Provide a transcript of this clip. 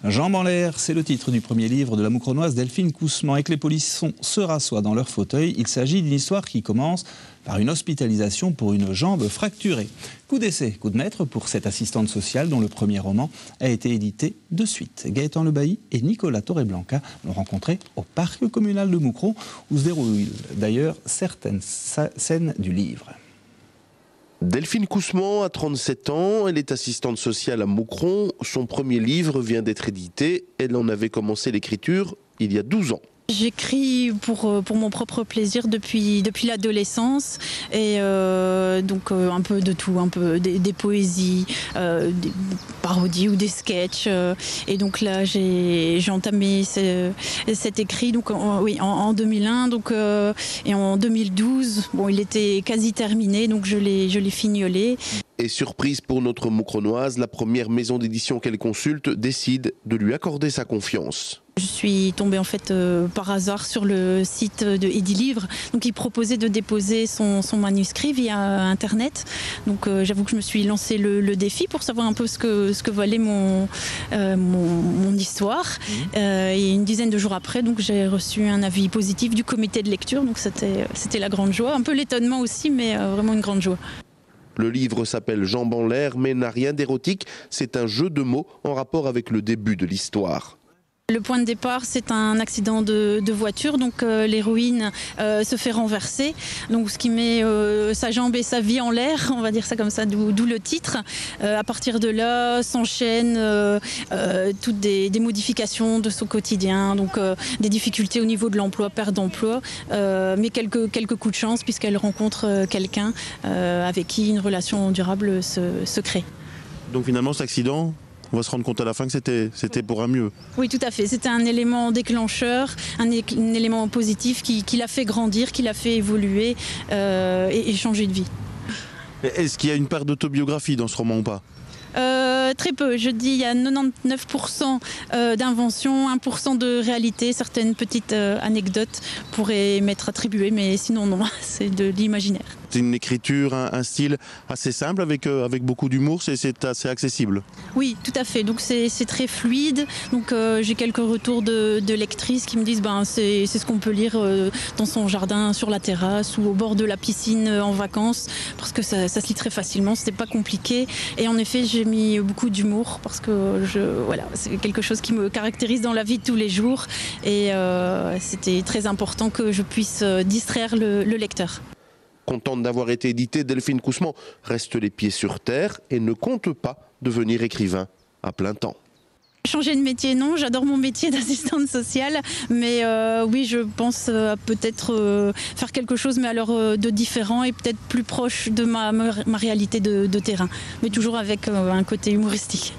Jambes en l'air, c'est le titre du premier livre de la Moucronoise Delphine Coussement. Et que les polissons se rassoient dans leur fauteuil, il s'agit d'une histoire qui commence par une hospitalisation pour une jambe fracturée. Coup d'essai, coup de maître pour cette assistante sociale dont le premier roman a été édité de suite. Gaëtan Le Bailly et Nicolas Torreblanca l'ont rencontré au parc communal de Moucron, où se déroulent d'ailleurs certaines scènes du livre. Delphine Coussement a 37 ans, elle est assistante sociale à Moucron. Son premier livre vient d'être édité. Elle en avait commencé l'écriture il y a 12 ans. J'écris pour mon propre plaisir depuis l'adolescence et donc un peu de tout, un peu des poésies, des parodies ou des sketchs. Et donc là j'ai entamé cet écrit donc en 2001 donc, et en 2012 bon, il était quasi terminé donc je l'ai fignolé. Et surprise pour notre Moucronoise, la première maison d'édition qu'elle consulte décide de lui accorder sa confiance. Je suis tombée en fait par hasard sur le site de Edilivre. Donc il proposait de déposer son manuscrit via internet. Donc j'avoue que je me suis lancé le défi pour savoir un peu ce que valait mon histoire. Et une dizaine de jours après, donc j'ai reçu un avis positif du comité de lecture. Donc c'était la grande joie, un peu l'étonnement aussi, mais vraiment une grande joie. Le livre s'appelle Jambes en l'air, mais n'a rien d'érotique. C'est un jeu de mots en rapport avec le début de l'histoire. Le point de départ, c'est un accident de voiture, donc l'héroïne se fait renverser, donc ce qui met sa jambe et sa vie en l'air, on va dire ça comme ça, d'où le titre. À partir de là, s'enchaînent toutes des modifications de son quotidien, donc des difficultés au niveau de l'emploi, perte d'emploi, mais quelques coups de chance puisqu'elle rencontre quelqu'un avec qui une relation durable se crée. Donc finalement, cet accident, on va se rendre compte à la fin que c'était pour un mieux. Oui, tout à fait. C'était un élément déclencheur, un élément positif qui l'a fait grandir, qui l'a fait évoluer et changer de vie. Est-ce qu'il y a une part d'autobiographie dans ce roman ou pas ? Très peu. Je dis il y a 99% d'invention, 1% de réalité. Certaines petites anecdotes pourraient m'être attribuées, mais sinon non, c'est de l'imaginaire. C'est une écriture, un style assez simple avec beaucoup d'humour, c'est assez accessible. Oui, tout à fait. Donc c'est très fluide. Donc j'ai quelques retours de lectrices qui me disent c'est ce qu'on peut lire dans son jardin, sur la terrasse ou au bord de la piscine en vacances, parce que ça se lit très facilement. C'était pas compliqué. Et en effet, j'ai mis beaucoup d'humour parce que c'est quelque chose qui me caractérise dans la vie de tous les jours. Et c'était très important que je puisse distraire le lecteur. Contente d'avoir été éditée, Delphine Coussement reste les pieds sur terre et ne compte pas devenir écrivain à plein temps. Changer de métier, non, j'adore mon métier d'assistante sociale, mais oui, je pense peut-être faire quelque chose, mais alors de différent et peut-être plus proche de ma réalité de terrain, mais toujours avec un côté humoristique.